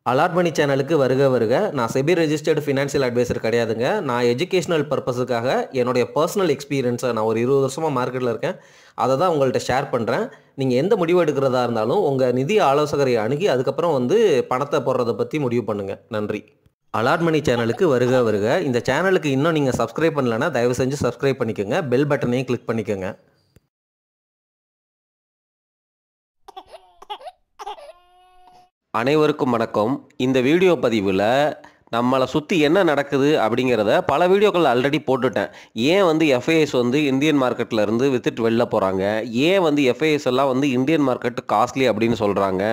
Allot மணி சேனலுக்கு வருக வருக. நான் செபி ரெஜிஸ்டர்டு ஃபினான்ஷியல் அட்வைசர் கிடையாதுங்க. நான் எஜுகேஷனல் பர்பஸுக்காக என்னுடைய பர்சனல் எக்ஸ்பீரியன்ஸை நான் ஒரு 20 வருஷமா மார்க்கெட்டில் இருக்கேன். அதை தான் உங்கள்ட்ட ஷேர் பண்ணுறேன். நீங்கள் எந்த முடிவு எடுக்கிறதா இருந்தாலும் உங்கள் நிதி ஆலோசகரை அணுகி அதுக்கப்புறம் பணத்தை போடுறத பற்றி முடிவு பண்ணுங்கள். நன்றி. அலாட் மணி சேனலுக்கு வருக வருக. இந்த சேனலுக்கு இன்னும் நீங்கள் சப்ஸ்கிரைப் பண்ணலைன்னா தயவு செஞ்சு சப்ஸ்கிரைப் பண்ணிக்கோங்க. பெல் பட்டனையும் கிளிக் பண்ணிக்கோங்க. அனைவருக்கும் வணக்கம். இந்த வீடியோ பதிவில் நம்மளை சுற்றி என்ன நடக்குது அப்படிங்கிறத பல வீடியோக்கள் ஆல்ரெடி போட்டுட்டேன். ஏன் எஃப்ஐஎஸ் இந்தியன் மார்க்கெட்டில் இருந்து வித்துட்டு வெளில போகிறாங்க, ஏன் எஃப்ஐஎஸ் எல்லாம் இந்தியன் மார்க்கெட்டு காஸ்ட்லி அப்படின்னு சொல்கிறாங்க,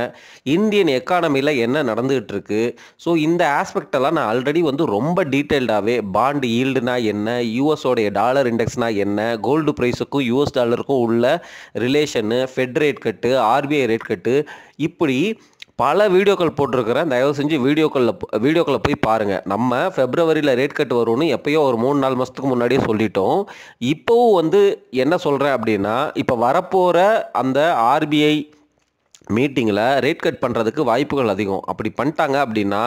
இந்தியன் எக்கானமியில் என்ன நடந்துகிட்டு இருக்கு. ஸோ இந்த ஆஸ்பெக்டெல்லாம் நான் ஆல்ரெடி ரொம்ப டீட்டெயில்டாகவே பாண்ட் ஈல்டுனா என்ன, யூஎஸோடைய டாலர் இண்டெக்ஸ்னா என்ன, கோல்டு ப்ரைஸுக்கும் யூஎஸ் டாலருக்கும் உள்ள ரிலேஷனு, ஃபெட் ரேட் கட்டு, ஆர்பிஐ ரேட் கட்டு, இப்படி பல வீடியோக்கள் போட்டிருக்கிறேன். தயவு செஞ்சு வீடியோக்களை போய் பாருங்கள். நம்ம ஃபெப்ரவரியில் ரேட் கட் வரும்னு எப்போயோ ஒரு 3-4 மாதத்துக்கு முன்னாடியே சொல்லிட்டோம். இப்போவும் என்ன சொல்கிறேன் அப்படின்னா, இப்போ வரப்போகிற அந்த ஆர்பிஐ மீட்டிங்கில் ரேட் கட் பண்ணுறதுக்கு வாய்ப்புகள் அதிகம். அப்படி பண்ணிட்டாங்க அப்படின்னா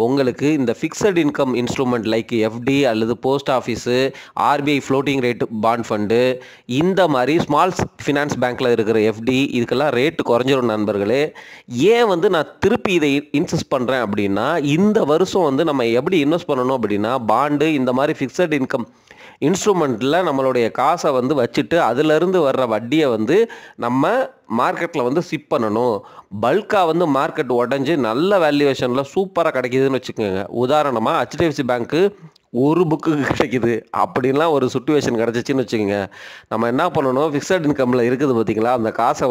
உங்களுக்கு இந்த fixed income instrument like FD அல்லது post office, RBI floating rate bond fund, இந்த மாதிரி ஸ்மால் ஃபினான்ஸ் பேங்க்கில் இருக்கிற எஃப்டி, இதுக்கெல்லாம் ரேட்டு குறைஞ்சிரும் நண்பர்களே. ஏன் நான் திருப்பி இதை இன்சிஸ்ட் பண்ணுறேன் அப்படின்னா, இந்த வருஷம் நம்ம எப்படி இன்வெஸ்ட் பண்ணணும் அப்படின்னா, பாண்டு இந்த மாதிரி ஃபிக்ஸட் இன்கம் இன்ஸ்ட்ருமெண்ட்டில் நம்மளுடைய காசை வச்சுட்டு அதிலிருந்து வர்ற வட்டியை நம்ம மார்க்கெட்டில் சிப் பண்ணணும். பல்காக மார்க்கெட் உடஞ்சி நல்ல வேல்யூவேஷனில் சூப்பராக கிடைக்கிதுன்னு வச்சுக்கோங்க. உதாரணமாக ஹெச்டிஎஃப்சி பேங்க்கு ஒரு புக்குக்கு கிடைக்குது அப்படின்லாம் ஒரு சுச்சுவேஷன் கிடச்சிச்சின்னு வச்சுக்கோங்க. நம்ம என்ன பண்ணணும், ஃபிக்ஸட் இன்கமில் இருக்குது பார்த்திங்களா, அந்த காசை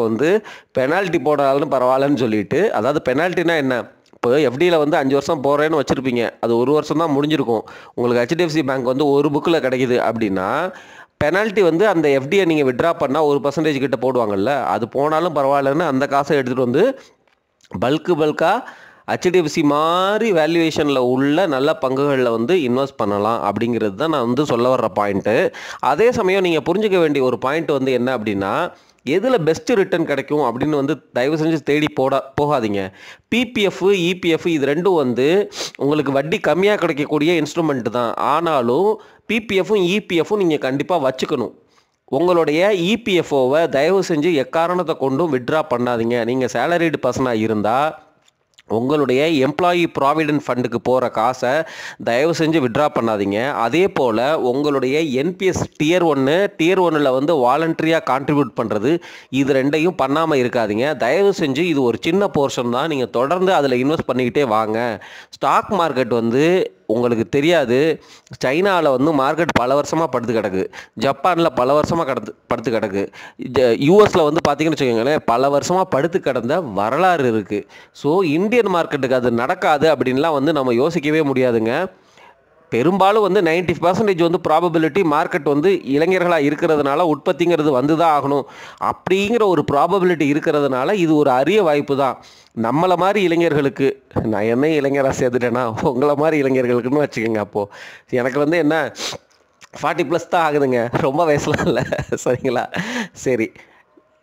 பெனால்ட்டி போடாலும் பரவாயில்லன்னு சொல்லிட்டு, அதாவது பெனால்ட்டினா என்ன, இப்போ எஃப்டியில் 5 வருஷம் போகிறேன்னு வச்சுருப்பீங்க, அது 1 வருஷம் தான் முடிஞ்சிருக்கும். உங்களுக்கு ஹெச்டிஎஃப்சி பேங்க் ஒரு புக்கில் கிடைக்கிது அப்படின்னா பெனால்ட்டி அந்த எஃப்டியை நீங்கள் விட்ரா பண்ணால் 1% கிட்ட போடுவாங்கல்ல, அது போனாலும் பரவாயில்லன்னு அந்த காசை எடுத்துகிட்டு பல்காக ஹெச்டிஎஃப்சி மாதிரி வேல்யூவேஷனில் உள்ள நல்ல பங்குகளில் இன்வெஸ்ட் பண்ணலாம் அப்படிங்கிறது தான் நான் சொல்ல வர்ற பாயிண்ட்டு. அதே சமயம் நீங்கள் புரிஞ்சிக்க வேண்டிய ஒரு பாயிண்ட் என்ன அப்படின்னா, எதில் பெஸ்ட்டு ரிட்டர்ன் கிடைக்கும் அப்படின்னு தயவு செஞ்சு தேடி போகாதீங்க. பிபிஎஃப், இபிஎஃப் இது ரெண்டும் உங்களுக்கு வட்டி கம்மியாக கிடைக்கக்கூடிய இன்ஸ்ட்ருமெண்ட் தான். ஆனாலும் பிபிஎஃப்பும் இபிஎஃப்பும் நீங்கள் கண்டிப்பாக வச்சுக்கணும். உங்களுடைய இபிஎஃப்ஓவை தயவு செஞ்சு எக்காரணத்தை கொண்டும் விட்ரா பண்ணாதீங்க. நீங்கள் சேலரிடு பர்சனாக இருந்தால் உங்களுடைய எம்ப்ளாயி ப்ராவிடென்ட் ஃபண்டுக்கு போகிற காசை தயவு செஞ்சு விட்ரா பண்ணாதீங்க. அதே போல் உங்களுடைய என்பிஎஸ் டியர் 1 வாலண்ட்ரியாக கான்ட்ரிபியூட் பண்ணுறது, இது ரெண்டையும் பண்ணாமல் இருக்காதீங்க. தயவு செஞ்சு இது ஒரு சின்ன போர்ஷன் தான், நீங்கள் தொடர்ந்து அதில் இன்வெஸ்ட் பண்ணிக்கிட்டே வாங்க. ஸ்டாக் மார்க்கெட் உங்களுக்கு தெரியாது, சைனாவில் மார்க்கெட் பல வருஷமாக படுத்து கிடக்கு, ஜப்பானில் பல வருஷமாக படுத்து கிடக்கு, யூஎஸில் பார்த்தீங்கன்னு வச்சுக்கோங்களேன் பல வருஷமாக படுத்து கிடந்த வரலாறு இருக்குது. ஸோ இந்தியன் மார்க்கெட்டுக்கு அது நடக்காது அப்படின்லாம் நம்ம யோசிக்கவே முடியாதுங்க. பெரும்பாலும் 90% ப்ராபபிலிட்டி மார்க்கெட் இளைஞர்களாக இருக்கிறதுனால உற்பத்திங்கிறது தான் ஆகணும் அப்படிங்கிற ஒரு ப்ராபபிலிட்டி இருக்கிறதுனால இது ஒரு அரிய வாய்ப்பு தான். நம்மளை மாதிரி இளைஞர்களுக்கு, நான் என்ன இளைஞராக சேர்த்துட்டேன்னா உங்களை மாதிரி இளைஞர்களுக்குன்னு வச்சுக்கோங்க. அப்போது எனக்கு என்ன 40+ தான் ஆகுதுங்க, ரொம்ப வயசுலாம் இல்லை, சரிங்களா? சரி,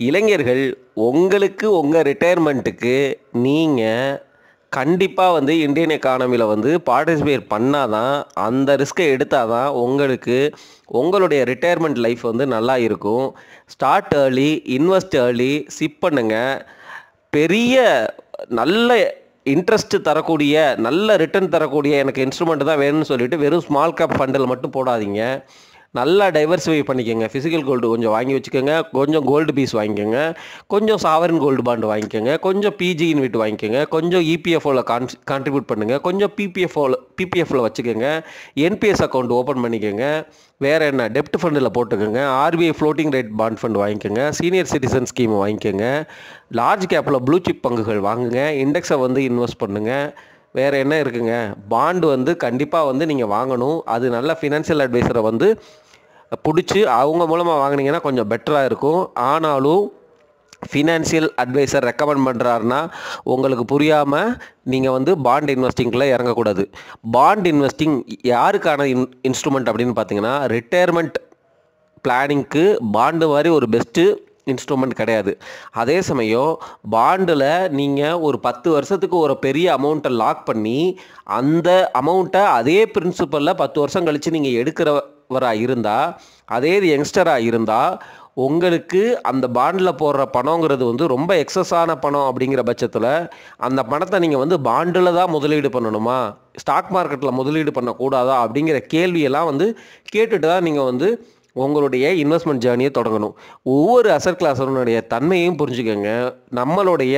இளைஞர்கள் உங்களுக்கு உங்கள் ரிட்டையர்மெண்ட்டுக்கு நீங்கள் கண்டிப்பாக இந்தியன் எக்கானமியில் பார்ட்டிசிபேட் பண்ணால் தான், அந்த ரிஸ்க்கை எடுத்தால் தான் உங்களுக்கு உங்களுடைய ரிட்டையர்மெண்ட் லைஃப் நல்லா இருக்கும். Start early, invest early, chip பண்ணுங்கள். பெரிய நல்ல இன்ட்ரெஸ்ட் தரக்கூடிய, நல்ல ரிட்டர்ன் தரக்கூடிய எனக்கு இன்ஸ்ட்ருமெண்ட் தான் வேணும்னு சொல்லிட்டு வெறும் ஸ்மால் கேப் ஃபண்டில் மட்டும் போடாதீங்க. நல்லா டைவர்சிஃபை பண்ணிக்கோங்க. ஃபிசிக்கல் கோல்டு கொஞ்சம் வாங்கி வச்சுக்கோங்க, கொஞ்சம் கோல்டு பீஸ் வாங்கிக்கோங்க, கொஞ்சம் சாவரின் கோல்டு பாண்டு வாங்கிக்கோங்க, கொஞ்சம் பிஜி இன்விட் வாங்கிக்கோங்க, கொஞ்சம் இபிஎஃப்ஓவில் கான்ட்ரிபியூட் பண்ணுங்கள், கொஞ்சம் பிபிஎஃப்பில் வச்சுக்கோங்க, என்பிஎஸ் அக்கௌண்ட் ஓப்பன் பண்ணிக்கோங்க. வேறு என்ன, டெப்ட் ஃபண்டில் போட்டுக்கோங்க, RBI floating rate bond fund வாங்கிக்கோங்க, சீனியர் சிட்டிசன் ஸ்கீம் வாங்கிக்கோங்க, லார்ஜ் கேப்பில் ப்ளூ சிப் பங்குகள் வாங்குங்க, இண்டெக்ஸை இன்வெஸ்ட் பண்ணுங்கள். வேறு என்ன இருக்குங்க, பாண்டு கண்டிப்பாக நீங்கள் வாங்கணும். அது நல்ல ஃபினான்ஷியல் அட்வைசரை பிடிச்சி அவங்க மூலமாக வாங்கினீங்கன்னா கொஞ்சம் பெட்டராக இருக்கும். ஆனாலும் ஃபினான்ஷியல் அட்வைசர் ரெக்கமெண்ட் பண்ணுறாருன்னா உங்களுக்கு புரியாமல் நீங்கள் பாண்ட் இன்வெஸ்டிங்கில் இறங்கக்கூடாது. பாண்ட் இன்வெஸ்டிங் யாருக்கான இன்ஸ்ட்ருமெண்ட் அப்படின்னு பார்த்தீங்கன்னா, ரிட்டையர்மெண்ட் பிளானிங்க்கு பாண்டு மாதிரி ஒரு பெஸ்ட்டு இன்ஸ்ட்ருமெண்ட் கிடையாது. அதே சமயம் பாண்டில் நீங்கள் ஒரு 10 வருஷத்துக்கு ஒரு பெரிய அமௌண்ட்டை லாக் பண்ணி அந்த அமௌண்ட்டை அதே பிரின்சிபலில் 10 வருஷம் கழித்து நீங்கள் எடுக்கிறவராக இருந்தால், அதே யங்ஸ்டராக இருந்தால், உங்களுக்கு அந்த பாண்டில் போடுற பணங்கிறது வந்து ரொம்ப எக்ஸஸான பணம் அப்படிங்கிற பட்சத்தில் அந்த பணத்தை நீங்கள் வந்து பாண்டில் தான் முதலீடு பண்ணணுமா, ஸ்டாக் மார்க்கெட்டில் முதலீடு பண்ணக்கூடாதா அப்படிங்கிற கேள்வியெல்லாம் வந்து கேட்டுட்டு தான் நீங்கள் வந்து உங்களுடைய இன்வெஸ்ட்மெண்ட் ஜேர்னியை தொடங்கணும். ஒவ்வொரு அசெட் கிளாஸனுடைய தன்மையும் புரிஞ்சுக்கோங்க. நம்மளுடைய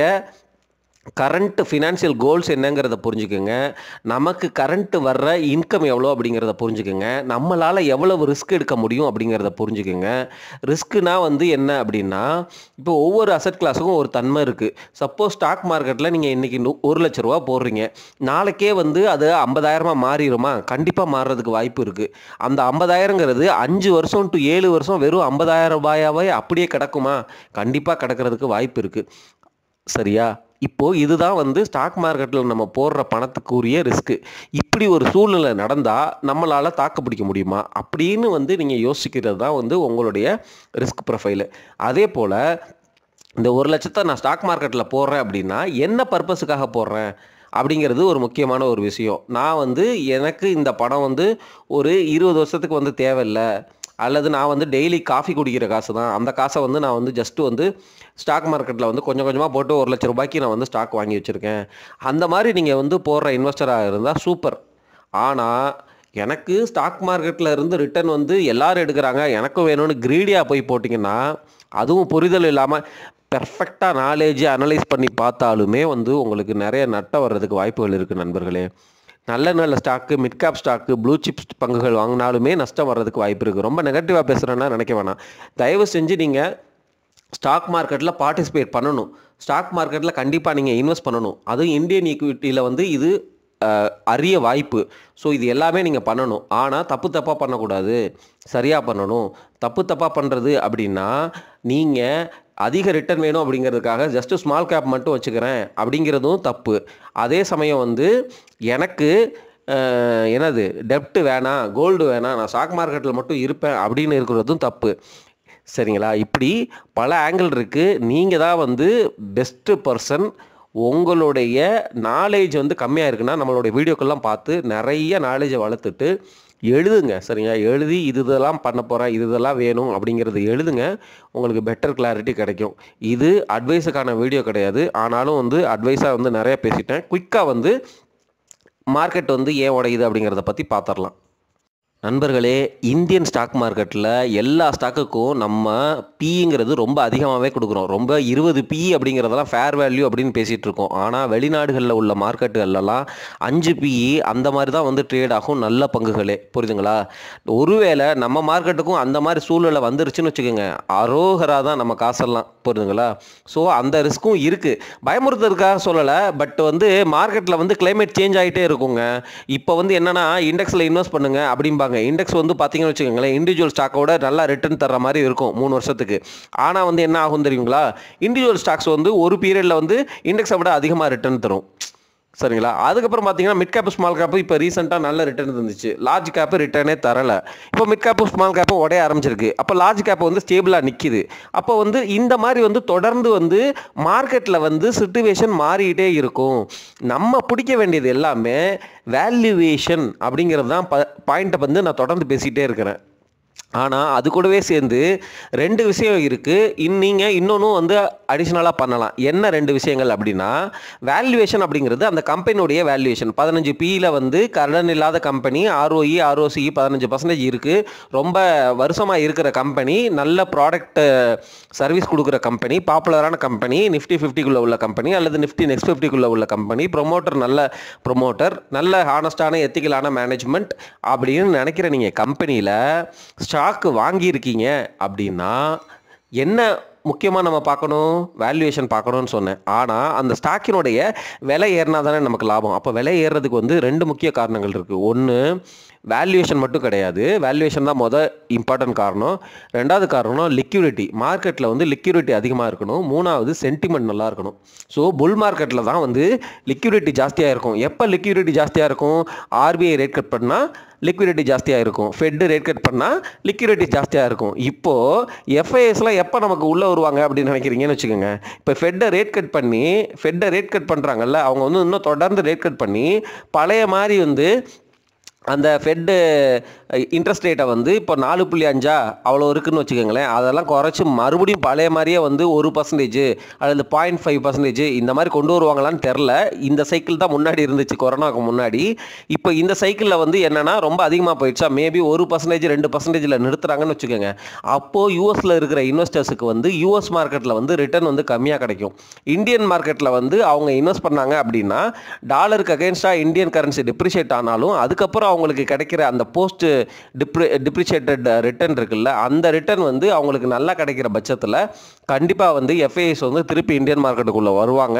கரண்ட் ஃபினான்ஷியல் கோல்ஸ் என்னங்கிறத புரிஞ்சுக்கோங்க. நமக்கு கரண்ட் வர்ற இன்கம் எவ்வளோ அப்படிங்கிறத புரிஞ்சுக்கோங்க. நம்மளால் எவ்வளவு ரிஸ்க் எடுக்க முடியும் அப்படிங்கிறத புரிஞ்சுக்கோங்க. ரிஸ்க்குனா வந்து என்ன அப்படின்னா, இப்போ ஒவ்வொரு அசெட் கிளாஸுக்கும் ஒரு தன்மை இருக்குது. சப்போஸ் ஸ்டாக் மார்க்கெட்டில் நீங்கள் இன்றைக்கி 1 லட்ச ரூபா போடுறீங்க, நாளைக்கே வந்து அது 50,000 மாறிடுமா? கண்டிப்பாக மாறுறதுக்கு வாய்ப்பு இருக்குது. அந்த 50,000ங்கிறது 5 வருஷம் டு 7 வருஷம் வெறும் 50,000 ரூபாயாவே அப்படியே கிடக்குமா? கண்டிப்பாக கிடக்கிறதுக்கு வாய்ப்பு இருக்குது. சரியா? இப்போது இதுதான் வந்து ஸ்டாக் மார்க்கெட்டில் நம்ம போடுற பணத்துக்குரிய ரிஸ்க்கு. இப்படி ஒரு சூழ்நிலை நடந்தால் நம்மளால் தாக்கு பிடிக்க முடியுமா அப்படின்னு வந்து நீங்கள் யோசிக்கிறது தான் வந்து உங்களுடைய ரிஸ்க் ப்ரொஃபைலு. அதே போல் இந்த 1 லட்சத்தை நான் ஸ்டாக் மார்க்கெட்டில் போடுறேன் அப்படின்னா என்ன பர்பஸுக்காக போடுறேன் அப்படிங்கிறது ஒரு முக்கியமான ஒரு விஷயம். நான் வந்து எனக்கு இந்த பணம் வந்து ஒரு 20 வருஷத்துக்கு வந்து தேவையில்லை, அல்லது நான் வந்து டெய்லி காஃபி குடிக்கிற காசு தான், அந்த காசை வந்து நான் வந்து ஜஸ்ட்டு வந்து ஸ்டாக் மார்க்கெட்டில் வந்து கொஞ்சம் கொஞ்சமாக போட்டு 1 லட்ச ரூபாய்க்கு நான் வந்து ஸ்டாக் வாங்கி வச்சுருக்கேன், அந்த மாதிரி நீங்கள் வந்து போடுற இன்வெஸ்டராக இருந்தால் சூப்பர். ஆனால் எனக்கு ஸ்டாக் மார்க்கெட்டில் இருந்து ரிட்டர்ன் வந்து எல்லோரும் எடுக்கிறாங்க, எனக்கும் வேணும்னு க்ரீடியாக போய் போட்டிங்கன்னா, அதுவும் புரிதல் இல்லாமல் பெர்ஃபெக்டாக நாலேஜ் அனலைஸ் பண்ணி பார்த்தாலுமே வந்து உங்களுக்கு நிறைய நட்டம் வர்றதுக்கு வாய்ப்புகள் இருக்குது நண்பர்களே. நல்ல நல்ல stock, mid cap stock, blue chips பங்குகள் வாங்கினாலுமே நஷ்டம் வர்றதுக்கு வாய்ப்பு இருக்குது. ரொம்ப நெகட்டிவாக பேசுகிறேன்னா நினைக்க வேணாம். தயவு செஞ்சு நீங்கள் ஸ்டாக் மார்க்கெட்டில் பார்ட்டிசிபேட் பண்ணணும். ஸ்டாக் மார்க்கெட்டில் கண்டிப்பாக நீங்கள் இன்வெஸ்ட் பண்ணணும். அதுவும் இந்தியன் ஈக்விட்டியில் வந்து இது அரிய வாய்ப்பு. ஸோ இது எல்லாமே நீங்கள் பண்ணணும். ஆனால் தப்பாக பண்ணக்கூடாது, சரியாக பண்ணணும். தப்பாக பண்ணுறது அப்படின்னா, நீங்கள் அதிக ரிட்டர்ன் வேணும் அப்படிங்கிறதுக்காக ஜஸ்ட்டு ஸ்மால் கேப் மட்டும் வச்சுக்கிறேன் அப்படிங்கிறதும் தப்பு. அதே சமயம் வந்து எனக்கு என்னது டெப்ட்டு வேணாம், கோல்டு வேணாம், நான் ஸ்டாக் மார்க்கெட்டில் மட்டும் இருப்பேன் அப்படின்னு இருக்கிறதும் தப்பு. சரிங்களா? இப்படி பல ஆங்கிள் இருக்குது. நீங்கள் தான் வந்து பெஸ்ட்டு பர்சன். உங்களுடைய நாலேஜ் வந்து கம்மியாக இருக்குன்னா நம்மளுடைய வீடியோக்கெல்லாம் பார்த்து நிறைய நாலேஜை வளர்த்துட்டு எழுதுங்க. சரிங்க? எழுதி இதெல்லாம் பண்ண போகிறேன், இதெல்லாம் வேணும் அப்படிங்கிறது எழுதுங்க. உங்களுக்கு பெட்டர் கிளாரிட்டி கிடைக்கும். இது அட்வைஸுக்கான வீடியோ கிடையாது. ஆனாலும் வந்து அட்வைஸாக வந்து நிறைய பேசிட்டேன். குயிக்காக வந்து மார்க்கெட் வந்து ஏன் உடையுது அப்படிங்கிறத பற்றி பார்த்துடலாம். நண்பர்களே, இந்தியன் ஸ்டாக் மார்க்கெட்டில் எல்லா ஸ்டாக்குக்கும் நம்ம பிங்கிறது ரொம்ப அதிகமாகவே கொடுக்குறோம். ரொம்ப 20 பி அப்படிங்கிறதெல்லாம் ஃபேர் வேல்யூ அப்படின்னு பேசிகிட்டு இருக்கோம். ஆனால் வெளிநாடுகளில் உள்ள மார்க்கெட்டுகள்லாம் 5 பிஇ அந்த மாதிரி தான் வந்து ட்ரேட் ஆகும் நல்ல பங்குகளே. புரியுதுங்களா? ஒருவேளை நம்ம மார்க்கெட்டுக்கும் அந்த மாதிரி சூழ்நிலை வந்துருச்சுன்னு வச்சுக்கோங்க, அரோகரா தான் நம்ம காசெல்லாம். புரியுதுங்களா? ஸோ அந்த ரிஸ்க்கும் இருக்குது. பயமுறுத்துறதுக்காக சொல்லலை, பட் வந்து மார்க்கெட்டில் வந்து கிளைமேட் சேஞ்ச் ஆகிட்டே இருக்குங்க. இப்போ வந்து என்னென்னா இண்டெக்ஸில் இன்வெஸ்ட் பண்ணுங்கள் அப்படிம்பாங்க. இண்டெக்ஸ் வந்து பார்த்தீங்கன்னு வச்சுக்கோங்களேன், இண்டிவிஜுவல் ஸ்டாக்கோட நல்லா ரிட்டர்ன் தர்ற மாதிரி இருக்கும் 3 வருஷத்துக்கு. ஆனால் வந்து என்ன ஆகும் தெரியுங்களா? இண்டிவிஜுவல் ஸ்டாக்ஸ் வந்து ஒரு பீரியடில் வந்து இண்டெக்ஸை விட அதிகமாக ரிட்டர்ன் தரும். சரிங்களா? அதுக்கப்புறம் பார்த்தீங்கன்னா மிட் கேப்பு ஸ்மால் கேப்பு இப்போ ரீசெண்டாக நல்ல ரிட்டர்ன் இருந்துச்சு. லார்ஜ் கேப்பு ரிட்டர்னே தரலை. இப்போ மிட் கேப்பு ஸ்மால் கேப்பு உடைய ஆரம்பிச்சிருக்கு. அப்போ லார்ஜ் கேப்பு வந்து ஸ்டேபிளாக நிற்கிது. அப்போ வந்து இந்த மாதிரி வந்து தொடர்ந்து வந்து மார்க்கெட்டில் வந்து சிச்சுவேஷன் மாறிக்கிட்டே இருக்கும். நம்ம பிடிக்க வேண்டியது எல்லாமே வேல்யூவேஷன் அப்படிங்கிறது தான் பாயிண்ட்டை வந்து நான் தொடர்ந்து பேசிகிட்டே இருக்கிறேன். ஆனால் அது கூடவே சேர்ந்து 2 விஷயம் இருக்குது. நீங்கள் இன்னொன்றும் வந்து அடிஷ்னலாக பண்ணலாம். என்ன 2 விஷயங்கள் அப்படின்னா, வேல்யூவேஷன் அப்படிங்கிறது அந்த கம்பெனியுடைய வேல்யூவேஷன். 15 பியில் வந்து கடன் இல்லாத கம்பெனி, ROE ROCE 15% இருக்குது. ரொம்ப வருஷமாக இருக்கிற கம்பெனி, நல்ல ப்ராடக்ட் சர்வீஸ் கொடுக்குற கம்பெனி, பாப்புலரான கம்பெனி, நிஃப்டி 50க்குள்ளே உள்ள கம்பெனி அல்லது நிஃப்டி நெக்ஸ்ட் 50க்குள்ளே உள்ள கம்பெனி, ப்ரொமோட்டர் நல்ல ப்ரொமோட்டர், நல்ல ஹானஸ்டான எத்திக்கலான மேனேஜ்மெண்ட் அப்படின்னு நினைக்கிற நீங்கள் கம்பெனியில் ஸ்டாக்கு வாங்கியிருக்கீங்க அப்படின்னா என்ன முக்கியமாக நம்ம பார்க்கணும்? வேல்யூவேஷன் பார்க்கணும்னு சொன்னேன். ஆனால் அந்த ஸ்டாக்கினுடைய விலை ஏறினா தானே நமக்கு லாபம். அப்போ விலை ஏறுறதுக்கு வந்து 2 முக்கிய காரணங்கள் இருக்குது. ஒன்று, வேல்யூவேஷன் மட்டும் கிடையாது, வேல்யூவேஷன் தான் இம்பார்ட்டன்ட் காரணம். ரெண்டாவது காரணம் லிக்யூரிட்டி, மார்க்கெட்டில் வந்து லிக்யூரிட்டி அதிகமாக இருக்கணும். மூணாவது சென்டிமெண்ட் நல்லா இருக்கணும். ஸோ புல் மார்க்கெட்டில் தான் வந்து லிக்யூரிட்டி ஜாஸ்தியாக இருக்கும். எப்போ லிக்யூரிட்டி ஜாஸ்தியாக இருக்கும்? ஆர்பிஐ ரேட் கட் பண்ணால் லிக்விடிட்டி ஜாஸ்தியாக இருக்கும், ஃபெட்டு ரேட் கட் பண்ணால் லிக்விடிட்டி ஜாஸ்தியாக இருக்கும். இப்போது எஃப்ஐஎஸ்லாம் எப்போ நமக்கு உள்ளே வருவாங்க அப்படின்னு நினைக்கிறீங்கன்னு வச்சுக்கோங்க. இப்போ ஃபெட்டை ரேட் கட் பண்ணுறாங்கல்ல, அவங்க வந்து இன்னும் தொடர்ந்து ரேட் கட் பண்ணி பழைய மாதிரி வந்து அந்த ஃபெட்டு இன்ட்ரெஸ்ட் ரேட்டை வந்து இப்போ 4.5 அவ்வளோ இருக்குதுன்னு வச்சுக்கோங்களேன். அதெல்லாம் குறைச்சி மறுபடியும் பழைய மாதிரியே வந்து 1% அல்லது 0.5% இந்த மாதிரி கொண்டு வருவாங்களான்னு தெரில. இந்த சைக்கிள் தான் முன்னாடி இருந்துச்சு கொரோனாவுக்கு முன்னாடி. இப்போ இந்த சைக்கிளில் வந்து என்னென்னா ரொம்ப அதிகமாக போயிடுச்சா, மேபி 1% 2% நிறுத்துறாங்கன்னு வச்சுக்கோங்க. அப்போது யூஎஸில் இருக்கிற இன்வெஸ்டர்ஸுக்கு வந்து யூஎஸ் மார்க்கெட்டில் வந்து ரிட்டர்ன் வந்து கம்மியாக கிடைக்கும். இந்தியன் மார்க்கெட்டில் வந்து அவங்க இன்வெஸ்ட் பண்ணாங்க அப்படின்னா டாலருக்கு அகேன்ஸ்டாக இந்தியன் கரன்சி டிப்ரிஷியேட் ஆனாலும் அதுக்கப்புறம் அவங்களுக்கு கிடைக்கிற அந்த போஸ்ட் டிப்ரிஷியேட்டட் ரிட்டர்ன் இருக்குல்ல, அந்த ரிட்டர்ன் வந்து அவங்களுக்கு நல்லா கிடைக்கிற பட்சத்தில் கண்டிப்பாக வந்து எஃப்ஐஎஸ் வந்து திருப்பி இந்தியன் மார்க்கெட்டுக்குள்ளே வருவாங்க.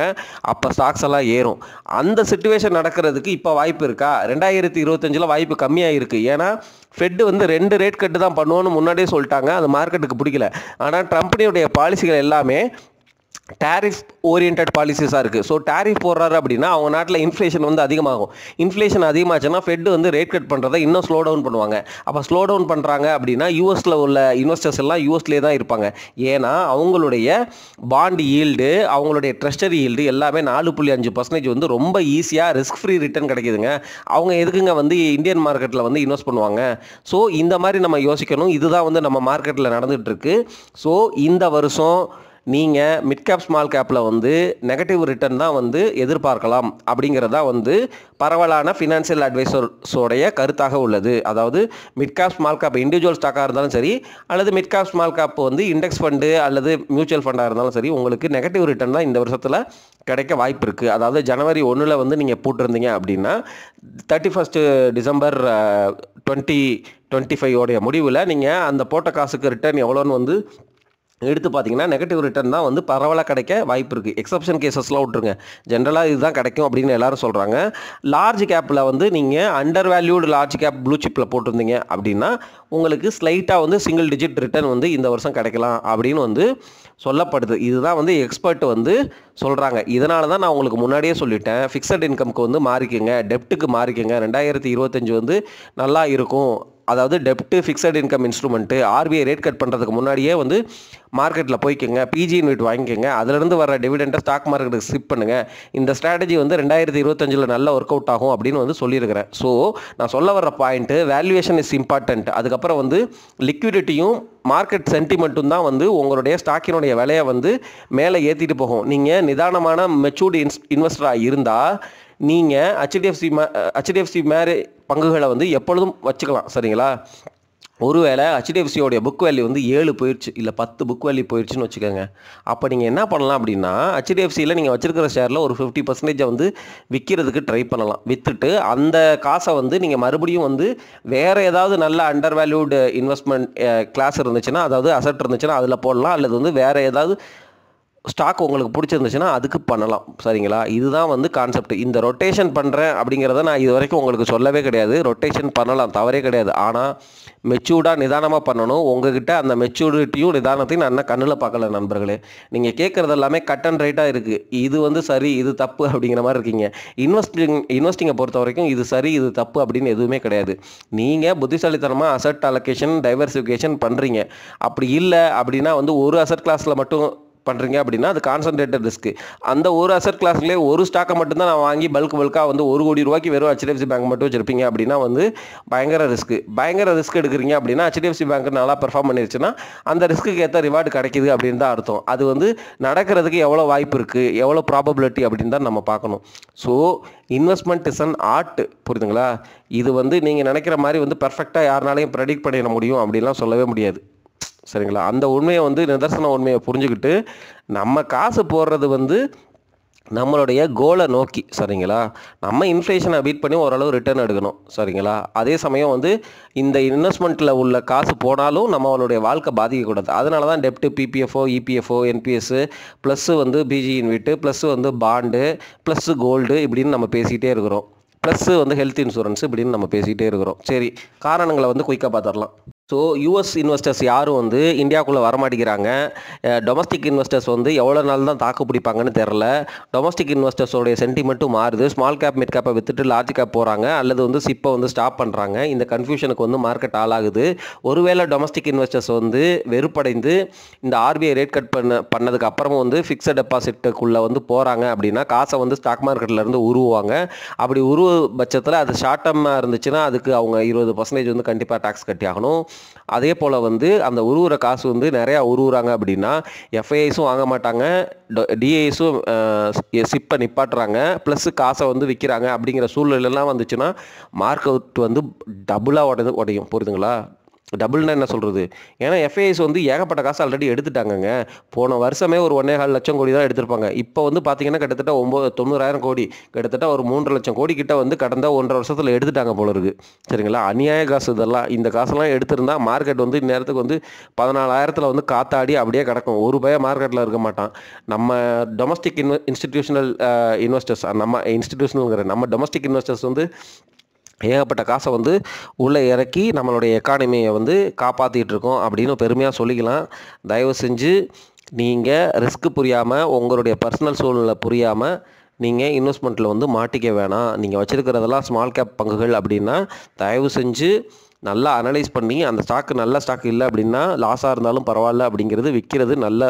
அப்போ ஸ்டாக்ஸ் எல்லாம் ஏறும். அந்த சிச்சுவேஷன் நடக்கிறதுக்கு இப்போ வாய்ப்பு இருக்கா? 2025 வாய்ப்பு கம்மியாக இருக்குது. ஏன்னா ஃபெட்டு வந்து 2 ரேட் கட்டு தான் பண்ணுவோன்னு முன்னாடியே சொல்லிட்டாங்க. அது மார்க்கெட்டுக்கு பிடிக்கல. ஆனால் ட்ரம்ப்னுடைய பாலிசிகள் எல்லாமே டேரிஃப் ஓரியன்ட் பாலிசிஸாக இருக்குது. ஸோ டேரிஃப் போடுறாரு அப்படின்னா அவங்க நாட்டில் இன்ஃப்ளேஷன் வந்து அதிகமாகும். இன்ஃப்ளேஷன் அதிகமாச்சுன்னா ஃபெட்டு வந்து ரேட் கட் பண்ணுறதை இன்னும் ஸ்லோ டவுன் பண்ணுவாங்க. அப்போ ஸ்லோ டவுன் பண்ணுறாங்க அப்படின்னா யூஎஸில் உள்ள இன்வெஸ்டர்ஸ் எல்லாம் யூஎஸ்லேயே தான் இருப்பாங்க. ஏன்னா அவங்களுடைய பாண்ட் ஈல்டு, அவங்களுடைய ட்ரெஷரி ஈல்டு எல்லாமே 4.5% வந்து ரொம்ப ஈஸியாக ரிஸ்க் ஃப்ரீ ரிட்டர்ன் கிடைக்குதுங்க. அவங்க எதுக்குங்க வந்து இந்தியன் மார்க்கெட்டில் வந்து இன்வெஸ்ட் பண்ணுவாங்க? ஸோ இந்த மாதிரி நம்ம யோசிக்கணும். இதுதான் வந்து நம்ம மார்க்கெட்டில் நடந்துகிட்ருக்கு. ஸோ இந்த வருஷம் நீங்கள் மிட் கேப் ஸ்மால் கேப்பில் வந்து நெகட்டிவ் ரிட்டர்ன் தான் வந்து எதிர்பார்க்கலாம் அப்படிங்கிறதா வந்து பரவலான ஃபினான்ஷியல் அட்வைசர்ஸோடைய கருத்தாக உள்ளது. அதாவது mid cap small cap individual ஸ்டாக்காக இருந்தாலும் சரி அல்லது மிட் கேப் ஸ்மால் கேப் வந்து இண்டெக்ஸ் ஃபண்டு அல்லது மியூச்சுவல் ஃபண்டாக இருந்தாலும் சரி, உங்களுக்கு நெகட்டிவ் ரிட்டர்ன் தான் இந்த வருஷத்தில் கிடைக்க வாய்ப்பு இருக்குது. அதாவது ஜனவரி 1 வந்து நீங்கள் போட்டிருந்தீங்க அப்படின்னா 31 டிசம்பர் 2025 முடிவில் நீங்கள் அந்த போட்ட காசுக்கு ரிட்டர்ன் எவ்வளோன்னு வந்து எடுத்து பார்த்தீங்கன்னா நெகட்டிவ் ரிட்டர்ன் தான் வந்து பரவலாக கிடைக்க வாய்ப்பு இருக்குது. எக்ஸப்ஷன் கேசஸ்லாம் விட்ருங்க, ஜென்ரலாக இதுதான் கிடைக்கும் அப்படின்னு எல்லாரும் சொல்கிறாங்க. லார்ஜ் கேப்பில் வந்து நீங்கள் under valued large cap blue சிப்பில் போட்டிருந்தீங்க அப்படின்னா உங்களுக்கு ஸ்லைட்டாக வந்து சிங்கிள் டிஜிட் ரிட்டர்ன் வந்து இந்த வருஷம் கிடைக்கலாம் அப்படின்னு வந்து சொல்லப்படுது. இதுதான் வந்து எக்ஸ்பர்ட் வந்து சொல்கிறாங்க. இதனால தான் நான் உங்களுக்கு முன்னாடியே சொல்லிட்டேன், ஃபிக்ஸட் இன்கம்க்கு வந்து மாறிக்குங்க, டெப்ட்டுக்கு மாறிக்குங்க. 2025 வந்து நல்லா இருக்கும். அதாவது டெப்ட்டு fixed income instrument RBI rate cut பண்ணுறதுக்கு முன்னாடியே வந்து மார்க்கெட்டில் போய்க்குங்க, பிஜி இன்வெட் வாங்கிக்கோங்க, அதிலிருந்து வர டிவிடெண்டை ஸ்டாக் மார்க்கெட்டுக்கு ஸ்கிப் பண்ணுங்கள். இந்த ஸ்ட்ராட்டஜி வந்து 2025 நல்ல ஒர்க் அவுட் ஆகும் அப்படின்னு வந்து சொல்லியிருக்கிறேன். ஸோ நான் சொல்ல வர பாயிண்ட்டு, வேல்யூவேஷன் இஸ் இம்பார்ட்டண்ட். அதுக்கப்புறம் வந்து லிக்விடிட்டியும் மார்க்கெட் சென்டிமெண்ட்டும் தான் வந்து உங்களுடைய ஸ்டாக்கினுடைய விலையை வந்து மேலே ஏற்றிட்டு போகும். நீங்கள் நிதானமான மெச்சூர்டு இன்வெஸ்டராக இருந்தால் நீங்கள் ஹெச்டிஎஃப்சி மாதிரி பங்குகளை வந்து எப்பொழுதும் வச்சுக்கலாம். சரிங்களா? ஒருவேளை ஹெச்டிஎஃப்சியோடைய புக் வேல்யூ வந்து 7 போயிடுச்சு, இல்லை 10 புக் வேல்யூ போயிடுச்சுன்னு வச்சுக்கோங்க. அப்போ நீங்கள் என்ன பண்ணலாம் அப்படின்னா, ஹெச்டிஎஃப்சியில் நீங்கள் வச்சுருக்கிற ஷேரில் ஒரு 50% வந்து விற்கிறதுக்கு ட்ரை பண்ணலாம். விற்றுட்டு அந்த காசை வந்து நீங்கள் மறுபடியும் வந்து வேறு ஏதாவது நல்ல அண்டர் வேல்யூடு இன்வெஸ்ட்மெண்ட் கிளாஸ் இருந்துச்சுன்னா, அதாவது அசட் இருந்துச்சுன்னா அதில் போடலாம், அல்லது வந்து வேறு ஏதாவது ஸ்டாக் உங்களுக்கு பிடிச்சிருந்துச்சுன்னா அதுக்கு பண்ணலாம். சரிங்களா? இதுதான் வந்து கான்செப்ட். இந்த ரொட்டேஷன் பண்ணுறேன் அப்படிங்கிறத நான் இது வரைக்கும் உங்களுக்கு சொல்லவே கிடையாது. ரொட்டேஷன் பண்ணலாம், தவறே கிடையாது. ஆனால் மெச்சூர்டாக நிதானமாக பண்ணணும். உங்ககிட்ட அந்த மெச்சூரிட்டியும் நிதானத்தையும் நான் என்ன கண்ணில் பார்க்கல நண்பர்களே. நீங்கள் கேட்குறது எல்லாமே கட் அண்ட் ரைட்டாக இருக்குது. இது வந்து சரி, இது தப்பு அப்படிங்கிற மாதிரி இருக்கீங்க. இன்வெஸ்டிங்கை பொறுத்த வரைக்கும் இது சரி, இது தப்பு அப்படின்னு எதுவுமே கிடையாது. நீங்கள் புத்திசாலித்தனமாக அசட் அலோகேஷன் டைவர்சிஃபிகேஷன் பண்ணுறீங்க. அப்படி இல்லை அப்படின்னா வந்து ஒரு அசட் கிளாஸில் மட்டும் பண்ணுறீங்க அப்படின்னா அது கான்சன்ட்ரேட்டட் ரிஸ்க்கு. அந்த ஒரு அசட் கிளாஸ்லேயே ஒரு ஸ்டாக்கை மட்டும்தான் நான் வாங்கி பல்காக வந்து 1 கோடி ரூபாய்க்கு வெறும் ஹெச்டிஎஃப்சி பேங்க் மட்டும் வச்சுருப்பீங்க அப்படின்னா வந்து பயங்கர ரிஸ்க் எடுக்கிறீங்க அப்படின்னா ஹெச்டிஎஃப்சி பேங்க் நல்லா பெர்ஃபார்ம் பண்ணிருச்சுன்னா அந்த ரிஸ்க்கு ஏற்ற ரிவார்டு கிடைக்கிது அப்படின்னு தான் அர்த்தம். அது வந்து நடக்கிறதுக்கு எவ்வளோ வாய்ப்பு இருக்குது, எவ்வளோ ப்ராபபிலிட்டி அப்படின்னு தான் நம்ம பார்க்கணும். So investment is an art. புரியுதுங்களா? இது வந்து நீங்கள் நினைக்கிற மாதிரி வந்து பெர்ஃபெக்டாக யாருனாலையும் ப்ரெடிக்ட் பண்ணிட முடியும் அப்படின்லாம் சொல்லவே முடியாது. சரிங்களா? அந்த உண்மையை வந்து நிதர்சன உண்மையை புரிஞ்சுக்கிட்டு நம்ம காசு போடுறது வந்து நம்மளுடைய கோலை நோக்கி. சரிங்களா? நம்ம இன்ஃப்ளேஷனை பீட் பண்ணி ஓரளவு ரிட்டர்ன் எடுக்கணும். சரிங்களா? அதே சமயம் வந்து இந்த இன்வெஸ்ட்மெண்ட்டில் உள்ள காசு போனாலும் நம்மளுடைய வாழ்க்கை பாதிக்கக்கூடாது. அதனால தான் டெப்ட்டு, பிபிஎஃப்ஓ, இபிஎஃப்ஓ, என்பிஎஸ்ஸு ப்ளஸ்ஸு வந்து பிஜி இன்வெட்டு ப்ளஸ்ஸு வந்து பாண்டு ப்ளஸ்ஸு கோல்டு இப்படின்னு நம்ம பேசிக்கிட்டே இருக்கிறோம். ப்ளஸ் வந்து ஹெல்த் இன்சூரன்ஸ் இப்படின்னு நம்ம பேசிகிட்டே இருக்கிறோம். சரி, காரணங்களை வந்து குயிக்காக பார்த்துடலாம். ஸோ யூஎஸ் இன்வெஸ்டர்ஸ் யாரும் வந்து இந்தியாவுக்குள்ளே வரமாட்டேங்கிறாங்க. டொமஸ்டிக் இன்வெஸ்டர்ஸ் வந்து எவ்வளோ நாள் தான் தாக்கு பிடிப்பாங்கன்னு தெரில. டொமஸ்டிக் இன்வெஸ்டர்ஸோடைய சென்டிமெண்ட்டும் மாறுது. ஸ்மால் கேப் மிட் கேப்பை விற்றுட்டு லார்ஜ் கேப் போகிறாங்க, அல்லது வந்து சிப்பை வந்து ஸ்டாப் பண்ணுறாங்க. இந்த கன்ஃபியூஷனுக்கு வந்து மார்க்கெட் ஆளாகுது. ஒருவேளை டொமஸ்டிக் இன்வெஸ்டர்ஸ் வந்து வெறுப்படைந்து இந்த ஆர்பிஐ ரேட் கட் பண்ணதுக்கு அப்புறமும் வந்து ஃபிக்ஸட் டெபாசிட்டுக்குள்ளே வந்து போகிறாங்க அப்படின்னா காசை வந்து ஸ்டாக் மார்க்கெட்லேருந்து உருவாங்க. அப்படி உருவ பட்சத்தில் அது ஷார்ட் டர்மாக இருந்துச்சுன்னா அதுக்கு அவங்க 20% வந்து கண்டிப்பாக டாக்ஸ் கட்டி ஆகணும். அதே போல் வந்து அந்த உருவுற காசு வந்து நிறையா உருவுறாங்க அப்படின்னா எஃப்ஐஐஸும் வாங்க மாட்டாங்க, டிஐஸும் சிப்பை நிப்பாட்டுறாங்க, ப்ளஸ் காசை வந்து விற்கிறாங்க. அப்படிங்கிற சூழ்நிலைலாம் வந்துச்சுன்னா மார்க்கெட் வந்து டபுளாக உடையும். புரியுதுங்களா? டபுள்னா என்ன சொல்கிறது? ஏன்னா எஃப்ஐஐஸ் வந்து ஏகப்பட்ட காசு ஆல்ரெடி எடுத்துட்டாங்கங்க. போன வருஷமே ஒரு 1.25 லட்சம் கோடி தான் எடுத்திருப்பாங்க. இப்போ வந்து பார்த்தீங்கன்னா கிட்டத்தட்ட 90,000 கோடி, கிட்டத்தட்ட ஒரு 3.5 லட்சம் கோடி கிட்ட வந்து கடந்த 1.5 வருஷத்தில் எடுத்துட்டாங்க போல இருக்குது. சரிங்களா? அநியாய காசு இதெல்லாம். இந்த காசெல்லாம் எடுத்திருந்தா மார்க்கெட் வந்து இந்நேரத்துக்கு வந்து 14,000 வந்து காத்தாடி அப்படியே கிடக்கும். ஒரு பய மார்க்கெட்டில் இருக்க மாட்டான். நம்ம டொமஸ்டிக் இன்ஸ்டிடியூஷனல் இன்வெஸ்டர்ஸ், நம்ம டொமஸ்டிக் இன்வெஸ்டர்ஸ் வந்து ஏகப்பட்ட காசை வந்து உள்ளே இறக்கி நம்மளுடைய எக்கானமியை வந்து காப்பாற்றிட்டு இருக்கோம் அப்படின்னு பெருமையாக சொல்லிக்கலாம். தயவு செஞ்சு நீங்கள் ரிஸ்க் புரியாமல், உங்களுடைய பர்சனல் சூழ்நிலை புரியாமல் நீங்கள் இன்வெஸ்ட்மெண்ட்டில் வந்து மாட்டிக்க வேணாம். நீங்கள் வச்சுருக்கிறதெல்லாம் ஸ்மால் கேப் பங்குகள் அப்படின்னா தயவு செஞ்சு நல்லா அனலைஸ் பண்ணி அந்த ஸ்டாக்கு நல்ல ஸ்டாக் இல்லை அப்படின்னா லாஸாக இருந்தாலும் பரவாயில்ல அப்படிங்கிறது விற்கிறது நல்ல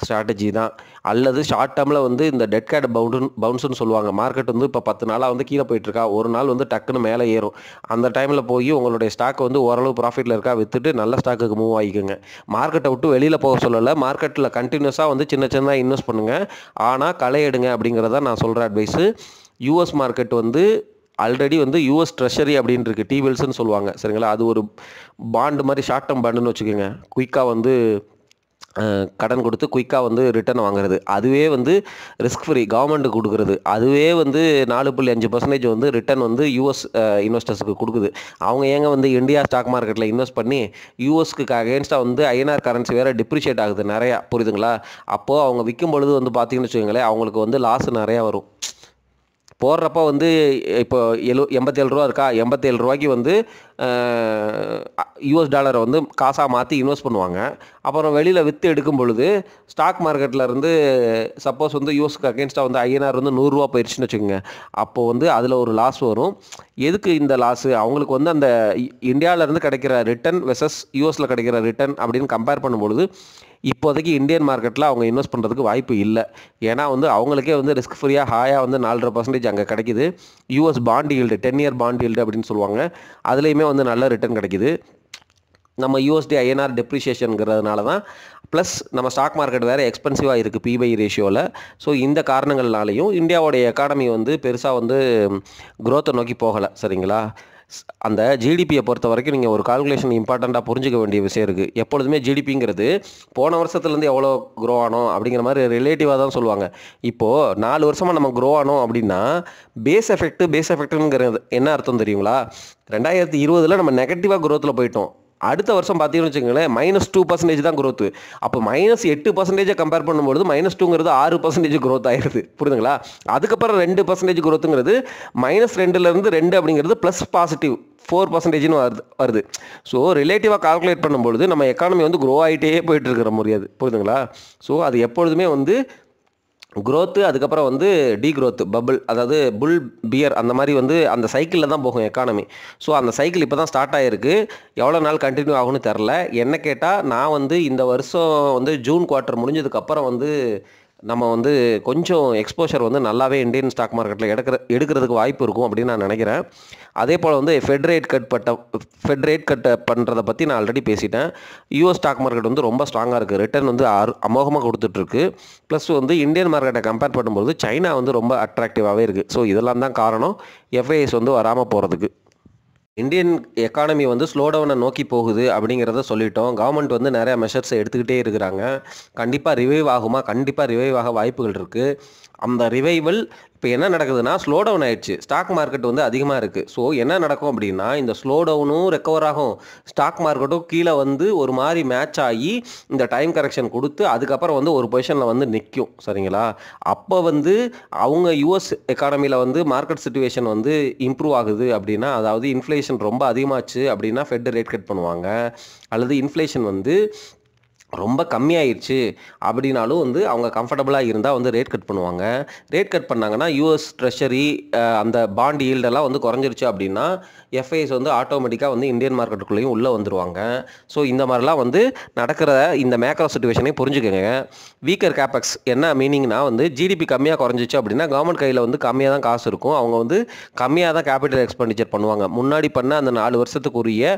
ஸ்ட்ராட்டஜி தான். அல்லது ஷார்ட் டேர்மில் வந்து இந்த டெட் கேட் பவுன்ஸ்னு சொல்லுவாங்க. மார்க்கெட் வந்து இப்போ 10 நாளாக வந்து கீழே போயிட்டுருக்கா, ஒரு நாள் வந்து டக்குன்னு மேலே ஏறும். அந்த டைமில் போய் உங்களுடைய ஸ்டாக் வந்து ஓரளவு ப்ராஃபிட்டில் இருக்கா விற்றுட்டு நல்ல ஸ்டாக்குக்கு மூவ் ஆகிக்குங்க. மார்க்கெட்டை விட்டு வெளியில் போக சொல்லலை, மார்க்கெட்டில் கண்டினியூஸாக வந்து சின்ன சின்னதாக இன்வெஸ்ட் பண்ணுங்கள். ஆனால் களை எடுங்க அப்படிங்கிறத நான் சொல்கிற அட்வைஸு. யூஎஸ் மார்க்கெட் வந்து ஆல்ரெடி வந்து யூஎஸ் ட்ரெஷரி அப்படின்னு இருக்குது, T-bills சொல்லுவாங்க. சரிங்களா? அது ஒரு பாண்டு மாதிரி, ஷார்ட் டேர்ம் பாண்டுன்னு வச்சுக்கோங்க. குயிக்காக வந்து கடன் கொடுத்து குயிக்காக வந்து ரிட்டர்ன் வாங்குறது. அதுவே வந்து ரிஸ்க் ஃப்ரீ, கவர்மெண்ட்டுக்கு கொடுக்குறது. அதுவே வந்து 4.5% வந்து ரிட்டர்ன் வந்து யூஎஸ் இன்வெஸ்டர்ஸுக்கு கொடுக்குது. அவங்க ஏங்க வந்து இந்தியா ஸ்டாக் மார்க்கெட்டில் இன்வெஸ்ட் பண்ணி யூஎஸ்க்கு அகேன்ஸ்டாக வந்து ஐஎன்ஆர் கரன்சி வேறு டிப்ரிஷியேட் ஆகுது நிறையா. புரியுதுங்களா? அப்போது அவங்க விற்கும் பொழுது வந்து பார்த்தீங்கன்னு வச்சுக்கோங்களேன், அவங்களுக்கு வந்து லாஸ் நிறையா வரும். போடுறப்ப வந்து இப்போ 87 ரூபா இருக்கா, 87 ரூபாய்க்கு வந்து யூஎஸ் டாலரை வந்து காசாக மாற்றி இன்வெஸ்ட் பண்ணுவாங்க. அப்புறம் வெளியில் விற்று எடுக்கும் பொழுது ஸ்டாக் மார்க்கெட்டில் இருந்து சப்போஸ் வந்து யூஎஸ்க்கு அகேன்ஸ்டாக வந்து ஐஎன்ஆர் வந்து 100 ரூபா போயிடுச்சுன்னு வச்சுக்கோங்க. அப்போது வந்து அதில் ஒரு லாஸ் வரும். எதுக்கு இந்த லாஸு? அவங்களுக்கு வந்து அந்த இந்தியாவிலேருந்து கிடைக்கிற ரிட்டர்ன் வெர்சஸ் யூஎஸில் கிடைக்கிற ரிட்டர்ன் அப்படின்னு கம்பேர் பண்ணும்பொழுது இப்போதைக்கு இந்தியன் மார்க்கெட்டில் அவங்க இன்வெஸ்ட் பண்ணுறதுக்கு வாய்ப்பு இல்லை. ஏன்னா வந்து அவங்களுக்கே வந்து ரிஸ்க் ஃப்ரீயாக ஹாயாக வந்து 4.5% அங்கே கிடைக்குது. US bond yield, 10 year bond yield அப்படின்னு சொல்லுவாங்க, அதுலேயுமே வந்து நல்ல ரிட்டர்ன் கிடைக்குது. நம்ம யூஎஸ்டி ஐஎன்ஆர் டெப்ரிஷியேஷனுங்கிறதுனால தான். ப்ளஸ் நம்ம ஸ்டாக் மார்க்கெட் வேறு எக்ஸ்பென்சிவாக இருக்குது பிபை ரேஷியோவில். ஸோ இந்த காரணங்கள்னாலையும் இந்தியாவோடைய எக்கானமி வந்து பெருசாக வந்து குரோத்தை நோக்கி போகலை. சரிங்களா? அந்த ஜிடிபியை பொறுத்த வரைக்கும் நீங்கள் ஒரு கால்குலேஷன் இம்பார்ட்டண்ட்டாக புரிஞ்சிக்க வேண்டிய விஷயம் இருக்குது. எப்பொழுதுமே ஜிடிபிங்கிறது போன வருஷத்துலேருந்து எவ்வளோ க்ரோ ஆனோம் அப்படிங்கிற மாதிரி ரிலேட்டிவாக தான் சொல்லுவாங்க. இப்போது 4 வருஷமாக நம்ம க்ரோ ஆனோம் அப்படின்னா பேஸ் எஃபெக்ட்டுங்கிறது என்ன அர்த்தம் தெரியுங்களா? 2020 நம்ம நெகட்டிவாக க்ரோத்தில் போயிட்டோம். அடுத்த வருஷம் பார்த்தீங்கன்னு வச்சுக்கோங்களேன், -2% தான் க்ரோத்து. அப்போ -8% கம்பேர் பண்ணும்பொழுது -2ங்கிறது 6% க்ரோத் ஆயிடுது. புரியுதுங்களா? அதுக்கப்புறம் 2% க்ரோத்துங்கிறது -2லேருந்து 2 அப்படிங்கிறது ப்ளஸ் பாசிட்டிவ் 4%ன்னு வருது. ஸோ ரிலேட்டிவாக கால்குலேட் பண்ணும்பொழுது நம்ம எக்கானமி வந்து க்ரோ ஆகிட்டே போயிட்டு இருக்கிற முடியாது. புரியுதுங்களா? ஸோ அது எப்பொழுதுமே வந்து க்ரோத்து, அதுக்கப்புறம் வந்து டீக்ரோத்து, பபுள், அதாவது புல் பியர், அந்த மாதிரி வந்து அந்த சைக்கிளில் தான் போகும் எக்கானமி. ஸோ அந்த சைக்கிள் இப்போ தான் ஸ்டார்ட் ஆகிருக்கு. எவ்வளோ நாள் கண்டினியூ ஆகும்னு தெரில. என்ன கேட்டால் நான் வந்து இந்த வருஷம் வந்து ஜூன் குவார்ட்டர் முடிஞ்சதுக்கப்புறம் வந்து நம்ம வந்து கொஞ்சம் எக்ஸ்போஷர் வந்து நல்லாவே இந்தியன் ஸ்டாக் மார்க்கெட்டில் எடுக்கிறதுக்கு வாய்ப்பு இருக்கும் அப்படின்னு நான் நினைக்கிறேன். அதே போல் வந்து ஃபெட் ரேட் கட் பண்ணுறதை பற்றி நான் ஆல்ரெடி பேசிட்டேன். யூஎஸ் ஸ்டாக் மார்க்கெட் வந்து ரொம்ப ஸ்ட்ராங்காக இருக்குது, ரிட்டர்ன் வந்து அமோகமாக கொடுத்துட்ருக்கு. ப்ளஸ் வந்து இந்தியன் மார்க்கெட்டை கம்பேர் பண்ணும்போது சைனா வந்து ரொம்ப அட்ராக்டிவாகவே இருக்குது. ஸோ இதெல்லாம் தான் காரணம் எஃப்ஐஎஸ் வந்து வராமல் போகிறதுக்கு. இந்தியன் எக்கானமி வந்து ஸ்லோடவுனை நோக்கி போகுது அப்படிங்கிறத சொல்லிட்டோம். கவர்மெண்ட் வந்து நிறையா மெஷர்ஸை எடுத்துக்கிட்டே இருக்கிறாங்க. கண்டிப்பாக ரிவைவ் ஆகுமா? கண்டிப்பாக ரிவைவ் ஆக வாய்ப்புகள் இருக்குது. அந்த ரிவைவல் இப்போ என்ன நடக்குதுன்னா ஸ்லோ டவுன் ஆயிடுச்சு. ஸ்டாக் மார்க்கெட் வந்து அதிகமாக இருக்குது. ஸோ என்ன நடக்கும் அப்படின்னா இந்த ஸ்லோ டவுனும் ரெக்கவர் ஆகும், ஸ்டாக் மார்க்கெட்டும் கீழே வந்து ஒரு மாதிரி மேட்ச் ஆகி இந்த டைம் கரெக்ஷன் கொடுத்து அதுக்கப்புறம் வந்து ஒரு பொசிஷனில் வந்து நிற்கும். சரிங்களா? அப்போ வந்து அவங்க யூஎஸ் எக்கானமியில் வந்து மார்க்கெட் சிச்சுவேஷன் வந்து இம்ப்ரூவ் ஆகுது அப்படின்னா, அதாவது இன்ஃப்ளேஷன் ரொம்ப அதிகமாச்சு அப்படின்னா ஃபெட் ரேட் கட் பண்ணுவாங்க. அல்லது இன்ஃப்ளேஷன் வந்து ரொம்ப கம்மியாயிடுச்சு அப்படின்னாலும் வந்து அவங்க கம்ஃபர்டபுளாக இருந்தால் வந்து ரேட் கட் பண்ணுவாங்க. ரேட் கட் பண்ணாங்கன்னா யூஎஸ் ட்ரெஷரி அந்த பாண்ட் ஈல்டெல்லாம் வந்து குறைஞ்சிருச்சு அப்படின்னா எஃப்ஐஎஸ் வந்து ஆட்டோமேட்டிக்காக வந்து இந்தியன் மார்க்கெட்டுக்குள்ளேயும் உள்ளே வந்துடுவாங்க. ஸோ இந்த மாதிரிலாம் வந்து நடக்கிற இந்த மேக்ரோ சிச்சுவேஷனை புரிஞ்சுக்கோங்க. வீக்கர் கேபெக்ஸ் என்ன மீனிங்னா வந்து ஜிடிபி கம்மியாக குறைஞ்சிச்சு அப்படின்னா கவர்மெண்ட் கையில் வந்து கம்மியாக தான் காசு இருக்கும். அவங்க வந்து கம்மியாக தான் கேபிட்டல் எக்ஸ்பெண்டிச்சர் பண்ணுவாங்க. முன்னாடி பண்ண அந்த 4 வருஷத்துக்குரிய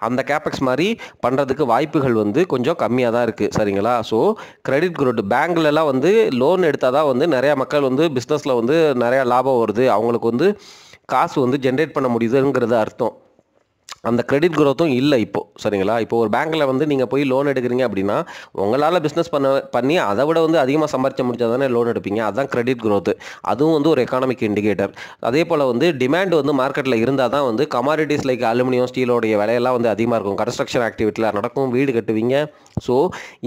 அந்த கேபெக்ஸ் மாதிரி பண்ணுறதுக்கு வாய்ப்புகள் வந்து கொஞ்சம் கம்மியாக தான் இருக்குது. சரிங்களா? ஸோ கிரெடிட் குரோத் பேங்க்லலாம் வந்து லோன் எடுத்தால் தான் வந்து நிறையா மக்கள் வந்து பிஸ்னஸில் வந்து நிறையா லாபம் வருது, அவங்களுக்கு வந்து காசு வந்து ஜென்ரேட் பண்ண முடியுதுங்கிறது அர்த்தம். அந்த கிரெடிட் குரோத்தும் இல்லை இப்போது. சரிங்களா? இப்போ ஒரு பேங்க்கில் வந்து நீங்கள் போய் லோன் எடுக்கிறீங்க அப்படின்னா உங்களால் பிஸ்னஸ் பண்ணி அதை விட வந்து அதிகமாக சம்பாதிச்ச முடிச்சா தானே லோன் எடுப்பீங்க. அதுதான் கிரெடிட் குரோத்து. அதுவும் வந்து ஒரு எக்கானமிக் இண்டிகேட்டர். அதே போல் வந்து டிமாண்ட் வந்து மார்க்கெட்டில் இருந்தால் தான் வந்து கமாடிட்டிஸ் லைக் அலுமினியம் ஸ்டீலோடைய விலையெல்லாம் வந்து அதிகமாக இருக்கும். கன்ஸ்ட்ரக்ஷன் ஆக்டிவிட்டியில் நடக்கும், வீடு கட்டுவீங்க. ஸோ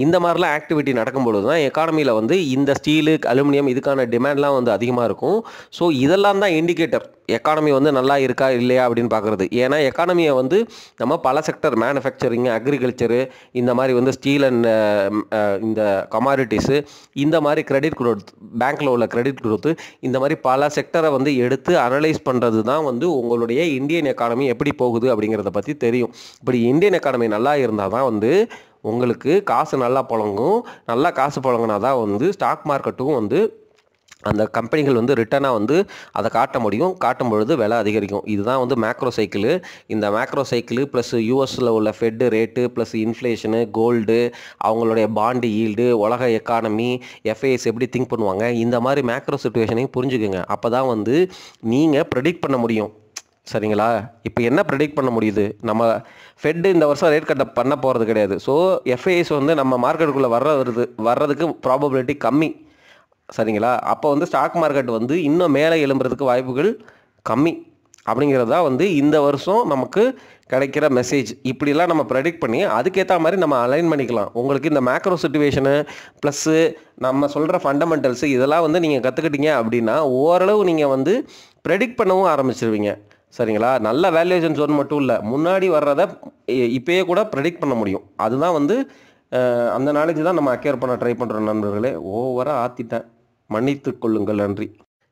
இந்த மாதிரிலாம் ஆக்டிவிட்டி நடக்கும்பொழுது தான் எக்கானமியில் வந்து இந்த ஸ்டீலு அலுமினியம் இதுக்கான டிமாண்ட்லாம் வந்து அதிகமாக இருக்கும். ஸோ இதெல்லாம் தான் இண்டிகேட்டர் எக்கானமி வந்து நல்லா இருக்கா இல்லையா அப்படின்னு பார்க்குறது. ஏன்னா எக்கானமியை வந்து நம்ம பல செக்டர் மேனுஃபேக்சரிங், அக்ரிகல்ச்சரு, இந்த மாதிரி வந்து ஸ்டீல் அண்ட் இந்த கமாடிட்டிஸு, இந்த மாதிரி கிரெடிட் குரோத், பேங்க்கில் உள்ள கிரெடிட் குரோத்து, இந்த மாதிரி பல செக்டரை வந்து எடுத்து அனலைஸ் பண்ணுறது தான் வந்து உங்களுடைய இந்தியன் எக்கானமி எப்படி போகுது அப்படிங்கிறத பற்றி தெரியும். இப்படி இந்தியன் எக்கானமி நல்லா இருந்தால் தான் வந்து உங்களுக்கு காசு நல்லா புழங்கும். நல்லா காசு புழங்கினா தான் வந்து ஸ்டாக் மார்க்கெட்டும் வந்து அந்த கம்பெனிகள் வந்து ரிட்டனாக வந்து அதை காட்ட முடியும். காட்டும் பொழுது விலை அதிகரிக்கும். இதுதான் வந்து மேக்ரோ சைக்கிள். இந்த மேக்ரோ சைக்கிள் ப்ளஸ் யூஎஸில் உள்ள ஃபெட் ரேட்டு ப்ளஸ் இன்ஃப்ளேஷனு, கோல்டு, அவங்களுடைய பாண்டு ஈல்டு, உலக எக்கானமி, எஃப்ஐஎஸ் எப்படி திங்க் பண்ணுவாங்க, இந்த மாதிரி மேக்ரோ சிச்சுவேஷனையும் புரிஞ்சுக்குங்க. அப்போ தான் வந்து நீங்கள் ப்ரெடிக்ட் பண்ண முடியும். சரிங்களா? இப்போ என்ன ப்ரெடிக்ட் பண்ண முடியுது? நம்ம ஃபெட்டு இந்த வருஷம் ரேட் கட் பண்ண போகிறது கிடையாது. ஸோ எஃப்ஐஎஸ் வந்து நம்ம மார்க்கெட்டுக்குள்ளே வர்றதுக்கு ப்ராபபிலிட்டி கம்மி. சரிங்களா? அப்போ வந்து ஸ்டாக் மார்க்கெட் வந்து இன்னும் மேலே எழும்புறதுக்கு வாய்ப்புகள் கம்மி. அப்படிங்கிறது தான் வந்து இந்த வருஷம் நமக்கு கிடைக்கிற மெசேஜ். இப்படிலாம் நம்ம ப்ரெடிக்ட் பண்ணி அதுக்கேற்ற மாதிரி நம்ம அலைன் பண்ணிக்கலாம். உங்களுக்கு இந்த மேக்ரோ சிச்சுவேஷனு ப்ளஸ்ஸு நம்ம சொல்கிற ஃபண்டமெண்டல்ஸு இதெல்லாம் வந்து நீங்கள் கற்றுக்கிட்டீங்க அப்படின்னா ஓரளவு நீங்கள் வந்து ப்ரெடிக்ட் பண்ணவும் ஆரம்பிச்சிருவீங்க. சரிங்களா? நல்ல வேல்யூவேஷன் ஜோன் மட்டும் இல்லை, முன்னாடி வர்றதை இப்போயே கூட ப்ரெடிக்ட் பண்ண முடியும். அதுதான் வந்து அந்த நாலேஜ் தான் நம்ம அக்யூர் பண்ண ட்ரை பண்ணுறோம். நண்பர்களே, ஓவராக ஆற்றிட்டேன், மன்னித்து கொள்ளுங்கள். நன்றி.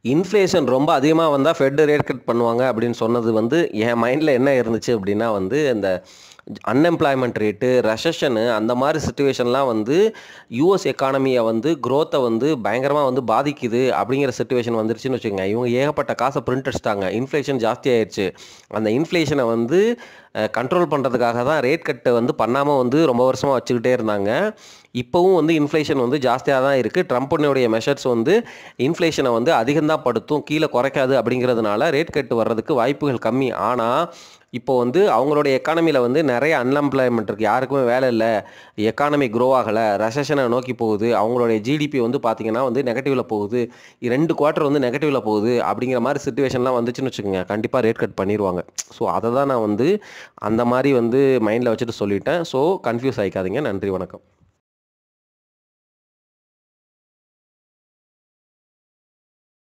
இன்ஃப்ளேஷன் ரொம்ப அதிகமாக வந்தால் ஃபெட் ரேட் கட் பண்ணுவாங்க அப்படின்னு சொன்னது வந்து என் மைண்டில் என்ன இருந்துச்சு அப்படின்னா வந்து இந்த அன்எம்ப்ளாய்மெண்ட் ரேட்டு, ரெசஷனு, அந்த மாதிரி சிச்சுவேஷன்லாம் வந்து யூஎஸ் எக்கானமியை வந்து க்ரோத்தை வந்து பயங்கரமாக வந்து பாதிக்குது அப்படிங்கிற சிச்சுவேஷன் வந்துருச்சுன்னு வச்சுக்கோங்க. இவங்க ஏகப்பட்ட காசை பிரிண்ட் அடிச்சிட்டாங்க, இன்ஃப்ளேஷன் ஜாஸ்தி ஆயிடுச்சு. அந்த இன்ஃப்ளேஷனை வந்து கண்ட்ரோல் பண்ணுறதுக்காக தான் ரேட் கட்டை வந்து பண்ணாமல் வந்து ரொம்ப வருஷமாக வச்சுக்கிட்டே இருந்தாங்க. இப்போவும் வந்து இன்ஃப்ளேஷன் வந்து ஜாஸ்தியாக தான் இருக்குது. ட்ரம்ப்புடைய மெஷர்ஸ் வந்து இன்ஃப்ளேஷனை வந்து அதிகம்தான் படுத்தும், கீழே குறைக்காது. அப்படிங்கிறதுனால ரேட் கட்டு வர்றதுக்கு வாய்ப்புகள் கம்மி. ஆனால் இப்போ வந்து அவங்களுடைய எக்கானமியில் வந்து நிறைய அன்எம்ப்ளாய்மெண்ட் இருக்குது, யாருக்குமே வேலை இல்லை, எக்கானமி க்ரோ ஆகலை, ரெசஷனை நோக்கி போகுது. அவங்களுடைய ஜிடிபி வந்து பார்த்திங்கன்னா வந்து நெகட்டிவில் போகுது, 2 குவார்ட்டர் வந்து நெகட்டிவில் போகுது. அப்படிங்கிற மாதிரி சிச்சுவேஷன்லாம் வந்துச்சுன்னு வச்சுக்கோங்க, கண்டிப்பாக ரேட் கட் பண்ணிடுவாங்க. ஸோ அதை தான் நான் வந்து அந்த மாதிரி வந்து மைண்டில் வச்சுட்டு சொல்லிட்டேன். ஸோ கன்ஃபியூஸ் ஆகிக்காதீங்க. நன்றி, வணக்கம்.